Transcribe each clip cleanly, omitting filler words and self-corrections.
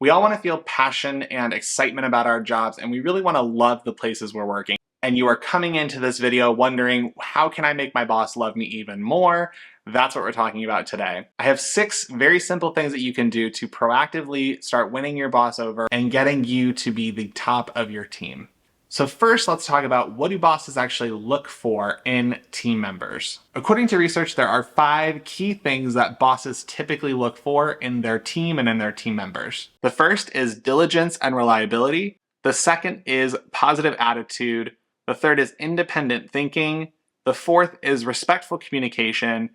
We all want to feel passion and excitement about our jobs, and we really want to love the places we're working. And you are coming into this video wondering, how can I make my boss love me even more? That's what we're talking about today. I have 6 very simple things that you can do to proactively start winning your boss over and getting you to be the top of your team. So first, let's talk about what do bosses actually look for in team members. According to research, there are 5 key things that bosses typically look for in their team and in their team members. The first is diligence and reliability. The second is positive attitude. The third is independent thinking. The fourth is respectful communication.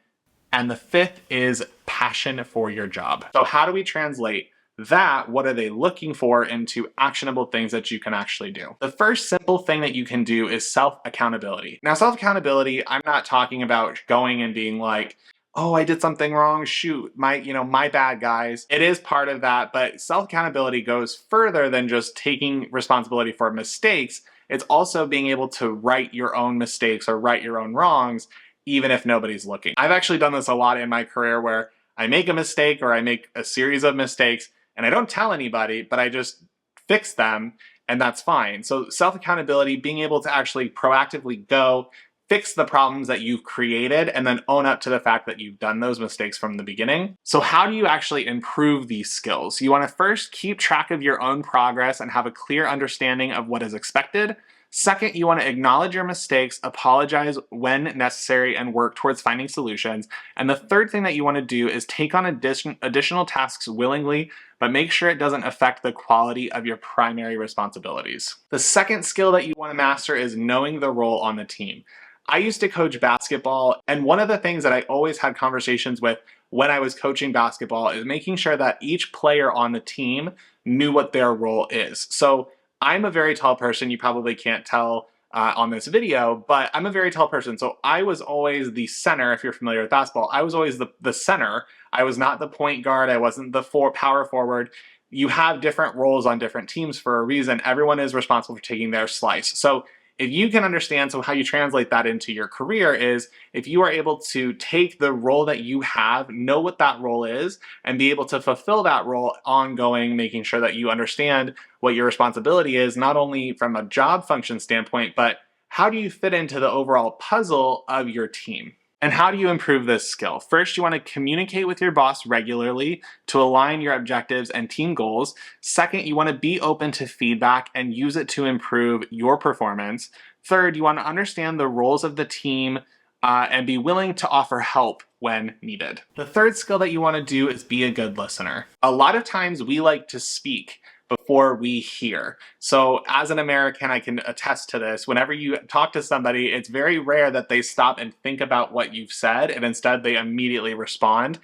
And the fifth is passion for your job. So how do we translate that, what are they looking for, into actionable things that you can actually do? The first simple thing that you can do is self-accountability. Now, self-accountability, I'm not talking about going and being like, oh, I did something wrong, shoot, my bad, guys. It is part of that, but self-accountability goes further than just taking responsibility for mistakes. It's also being able to right your own mistakes or right your own wrongs, even if nobody's looking. I've actually done this a lot in my career where I make a mistake or I make a series of mistakes and I don't tell anybody, but I just fix them, and that's fine. So self-accountability, being able to actually proactively go fix the problems that you've created and then own up to the fact that you've done those mistakes from the beginning. So how do you actually improve these skills? You want to first keep track of your own progress and have a clear understanding of what is expected. Second, you want to acknowledge your mistakes, apologize when necessary, and work towards finding solutions. And the third thing that you want to do is take on additional tasks willingly, but make sure it doesn't affect the quality of your primary responsibilities. The second skill that you want to master is knowing the role on the team. I used to coach basketball, and one of the things that I always had conversations with when I was coaching basketball is making sure that each player on the team knew what their role is. So I'm a very tall person. You probably can't tell on this video, but I'm a very tall person. So I was always the center. If you're familiar with basketball, I was always the center. I was not the point guard. I wasn't the power forward. You have different roles on different teams for a reason. Everyone is responsible for taking their slice. So if you can understand, so how you translate that into your career is if you are able to take the role that you have, know what that role is, and be able to fulfill that role ongoing, making sure that you understand what your responsibility is, not only from a job function standpoint, but how do you fit into the overall puzzle of your team? And how do you improve this skill? First, you want to communicate with your boss regularly to align your objectives and team goals. Second, you want to be open to feedback and use it to improve your performance. Third, you want to understand the roles of the team and be willing to offer help when needed. The third skill that you want to do is be a good listener. A lot of times we like to speak before we hear. So as an American, I can attest to this. Whenever you talk to somebody, it's very rare that they stop and think about what you've said, and instead they immediately respond.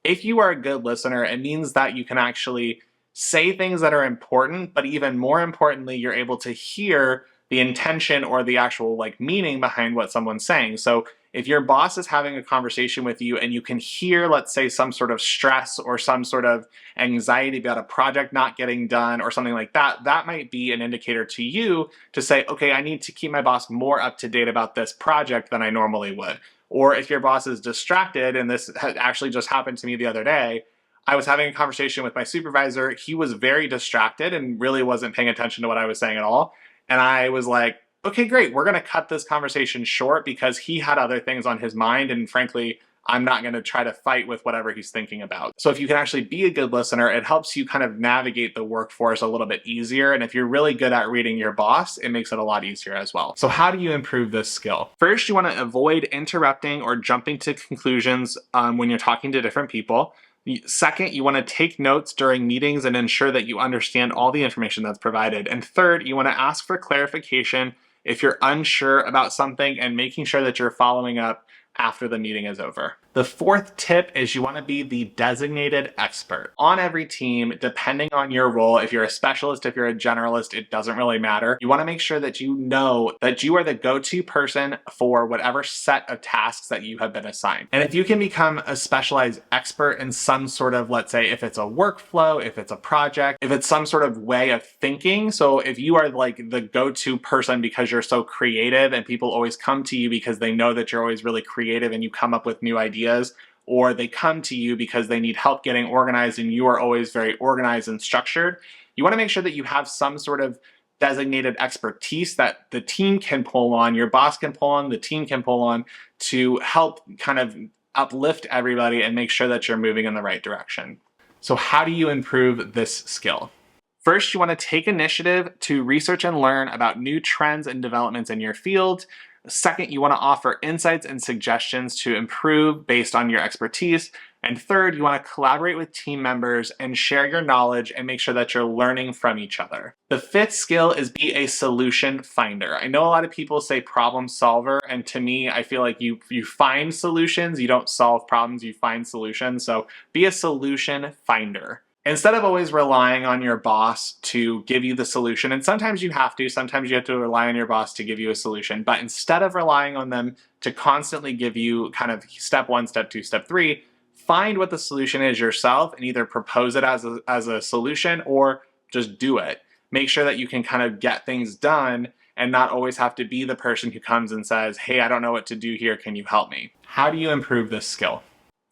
If you are a good listener, it means that you can actually say things that are important, but even more importantly, you're able to hear the intention or the actual meaning behind what someone's saying. So if your boss is having a conversation with you and you can hear, let's say, some sort of stress or some sort of anxiety about a project not getting done or something like that, that might be an indicator to you to say, okay, I need to keep my boss more up to date about this project than I normally would. Or if your boss is distracted, and this actually just happened to me the other day, I was having a conversation with my supervisor. He was very distracted and really wasn't paying attention to what I was saying at all. And I was like, okay, great, we're gonna cut this conversation short because he had other things on his mind, and frankly, I'm not gonna try to fight with whatever he's thinking about. So if you can actually be a good listener, it helps you kind of navigate the workforce a little bit easier, and if you're really good at reading your boss, it makes it a lot easier as well. So how do you improve this skill? First, you wanna avoid interrupting or jumping to conclusions when you're talking to different people. Second, you want to take notes during meetings and ensure that you understand all the information that's provided. And third, you want to ask for clarification if you're unsure about something and making sure that you're following up after the meeting is over. The fourth tip is you want to be the designated expert. On every team, depending on your role, if you're a specialist, if you're a generalist, it doesn't really matter. You want to make sure that you know that you are the go-to person for whatever set of tasks that you have been assigned. And if you can become a specialized expert in some sort of, let's say, if it's a workflow, if it's a project, if it's some sort of way of thinking. So if you are like the go-to person because you're so creative and people always come to you because they know that you're always really creative and you come up with new ideas, or they come to you because they need help getting organized and you are always very organized and structured, you want to make sure that you have some sort of designated expertise that the team can pull on, your boss can pull on, the team can pull on to help kind of uplift everybody and make sure that you're moving in the right direction. So how do you improve this skill? First, you want to take initiative to research and learn about new trends and developments in your field. Second, you want to offer insights and suggestions to improve based on your expertise. And third, you want to collaborate with team members and share your knowledge and make sure that you're learning from each other. The fifth skill is be a solution finder. I know a lot of people say problem solver, and to me, I feel like you find solutions, you don't solve problems, you find solutions. So be a solution finder. Instead of always relying on your boss to give you the solution, and sometimes you have to rely on your boss to give you a solution, but instead of relying on them to constantly give you kind of step 1, step 2, step 3, find what the solution is yourself and either propose it as a solution or just do it. Make sure that you can kind of get things done and not always have to be the person who comes and says, hey, I don't know what to do here, can you help me? How do you improve this skill?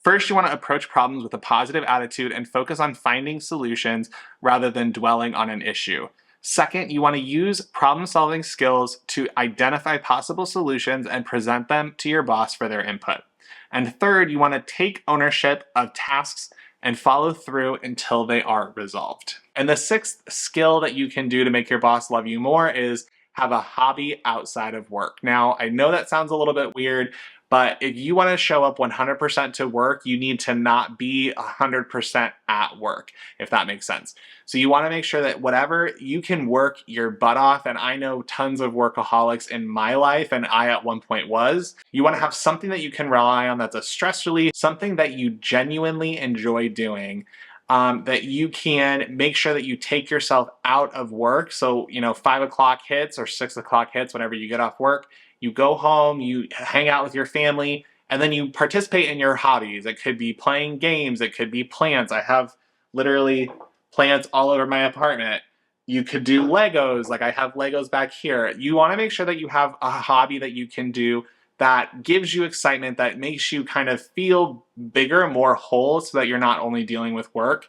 First, you want to approach problems with a positive attitude and focus on finding solutions rather than dwelling on an issue. Second, you want to use problem-solving skills to identify possible solutions and present them to your boss for their input. And third, you want to take ownership of tasks and follow through until they are resolved. And the sixth skill that you can do to make your boss love you more is have a hobby outside of work. Now, I know that sounds a little bit weird, but if you want to show up 100% to work, you need to not be 100% at work, if that makes sense. So you want to make sure that whatever you can work your butt off, and I know tons of workaholics in my life, and I at one point was, you want to have something that you can rely on that's a stress relief, something that you genuinely enjoy doing, that you can make sure that you take yourself out of work. So, 5 o'clock hits or 6 o'clock hits whenever you get off work, you go home, you hang out with your family, and then you participate in your hobbies. It could be playing games, it could be plants. I have literally plants all over my apartment. You could do Legos, like I have Legos back here. You want to make sure that you have a hobby that you can do that gives you excitement, that makes you kind of feel bigger and more whole so that you're not only dealing with work.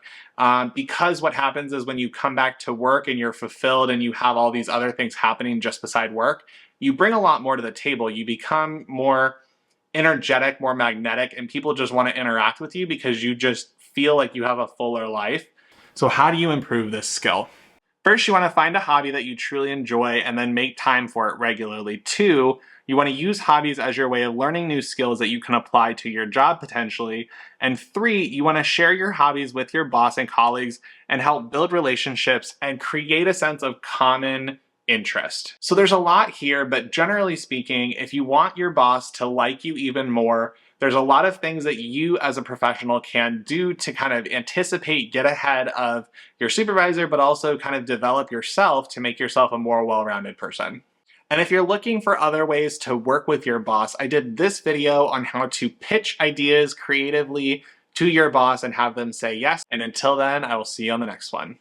Because what happens is when you come back to work and you're fulfilled and you have all these other things happening just beside work, you bring a lot more to the table. You become more energetic, more magnetic, and people just want to interact with you because you just feel like you have a fuller life. So how do you improve this skill? First, you want to find a hobby that you truly enjoy and then make time for it regularly. 2, you want to use hobbies as your way of learning new skills that you can apply to your job potentially. And 3, you want to share your hobbies with your boss and colleagues and help build relationships and create a sense of common interest. So there's a lot here, but generally speaking, if you want your boss to like you even more, there's a lot of things that you as a professional can do to kind of anticipate, get ahead of your supervisor, but also kind of develop yourself to make yourself a more well-rounded person. And if you're looking for other ways to work with your boss, I did this video on how to pitch ideas creatively to your boss and have them say yes. And until then, I will see you on the next one.